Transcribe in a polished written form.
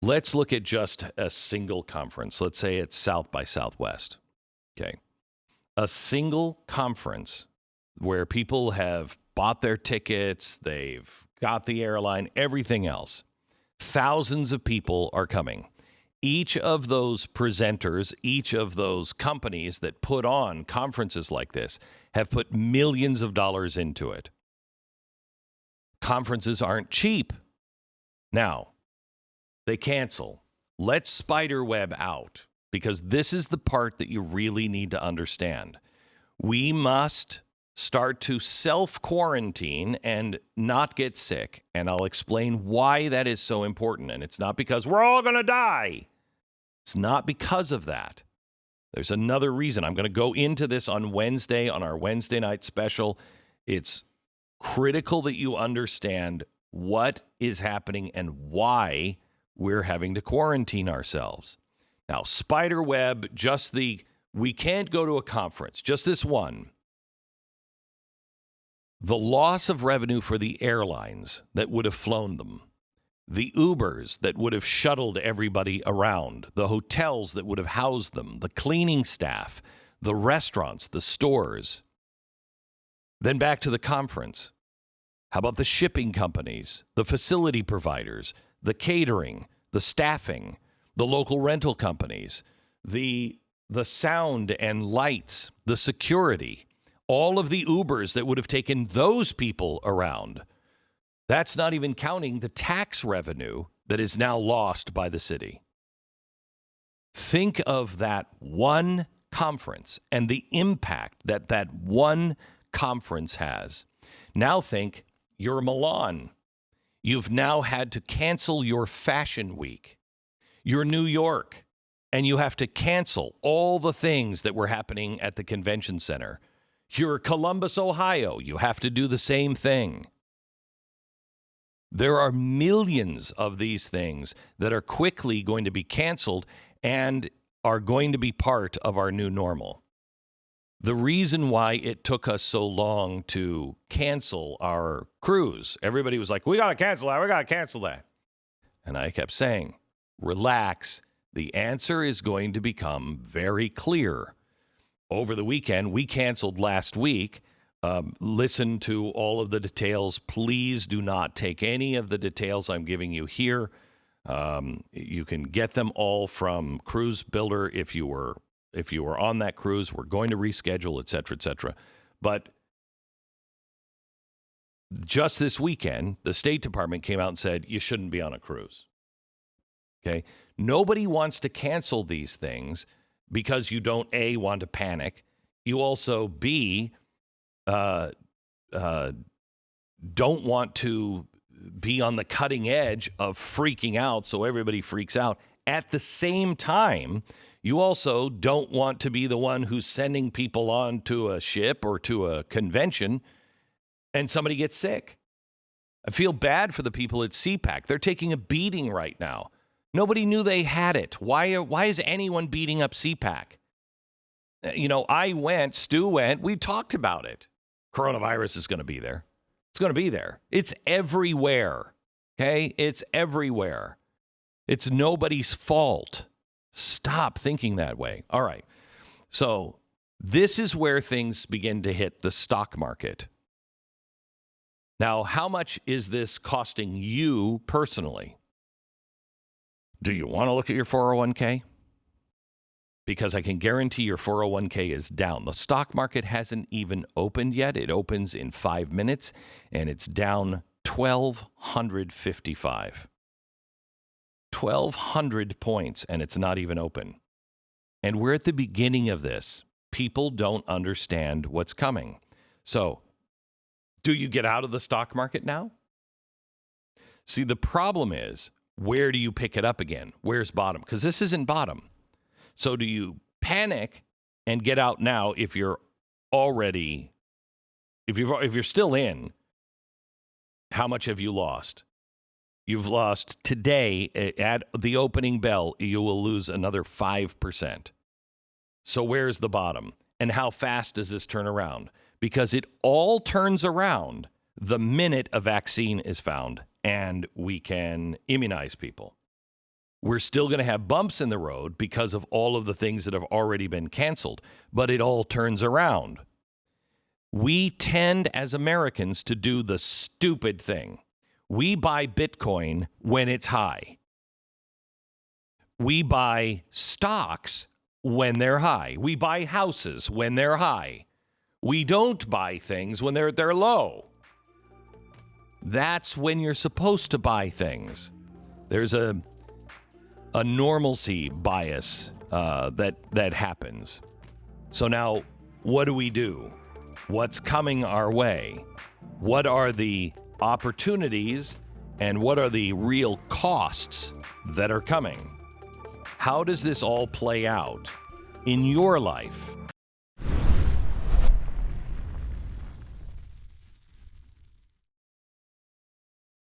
Let's look at just a single conference. Let's say it's South by Southwest. Okay. A single conference where people have bought their tickets, they've got the airline, everything else. Thousands of people are coming. Each of those presenters, each of those companies that put on conferences like this have put millions of dollars into it. Conferences aren't cheap. Now, they cancel. Let spiderweb out, because this is the part that you really need to understand. We must start to self-quarantine and not get sick. And I'll explain why that is so important. And it's not because we're all going to die. It's not because of that. There's another reason. I'm going to go into this on Wednesday, on our Wednesday night special. It's critical that you understand what is happening and why we're having to quarantine ourselves. Now, spiderweb, we can't go to a conference, just this one. The loss of revenue for the airlines that would have flown them, the Ubers that would have shuttled everybody around, the hotels that would have housed them, the cleaning staff, the restaurants, the stores. Then back to the conference. How about the shipping companies, the facility providers, the catering, the staffing, the local rental companies, the sound and lights, the security, all of the Ubers that would have taken those people around. That's not even counting the tax revenue that is now lost by the city. Think of that one conference and the impact that that one conference has. Now think you're Milan. You've now had to cancel your Fashion Week. You're New York, and you have to cancel all the things that were happening at the convention center. You're Columbus, Ohio. You have to do the same thing. There are millions of these things that are quickly going to be canceled and are going to be part of our new normal. The reason why it took us so long to cancel our cruise, everybody was like, we got to cancel that. We got to cancel that. And I kept saying, relax. The answer is going to become very clear. Over the weekend, we canceled last week. Listen to all of the details. Please do not take any of the details I'm giving you here. You can get them all from Cruise Builder if you were on that cruise. We're going to reschedule, et cetera, et cetera. But just this weekend, the State Department came out and said, you shouldn't be on a cruise. Okay? Nobody wants to cancel these things because you don't, A, want to panic. You also, B, don't want to be on the cutting edge of freaking out, so everybody freaks out. At the same time, you also don't want to be the one who's sending people on to a ship or to a convention and somebody gets sick. I feel bad for the people at CPAC. They're taking a beating right now. Nobody knew they had it. Why is anyone beating up CPAC? I went, Stu went, we talked about it. Coronavirus is going to be there. It's going to be there. It's everywhere. Okay? It's everywhere. It's nobody's fault. Stop thinking that way. All right. So this is where things begin to hit the stock market. Now, how much is this costing you personally? Do you want to look at your 401k? Because I can guarantee your 401k is down. The stock market hasn't even opened yet. It opens in 5 minutes, and it's down 1,255. 1,200 points, and it's not even open. And we're at the beginning of this. People don't understand what's coming. So, do you get out of the stock market now? See, the problem is, where do you pick it up again? Where's bottom? Because this isn't bottom. So do you panic and get out now if you're still in? How much have you lost? You've lost today at the opening bell. You will lose another 5%. So where's the bottom? And how fast does this turn around? Because it all turns around the minute a vaccine is found and we can immunize people. We're still going to have bumps in the road because of all of the things that have already been canceled, but it all turns around. We tend as Americans to do the stupid thing. We buy Bitcoin when it's high. We buy stocks when they're high. We buy houses when they're high. We don't buy things when they're low. That's when you're supposed to buy things. There's a normalcy bias that happens. So now, what do? What's coming our way? What are the opportunities and what are the real costs that are coming? How does this all play out in your life?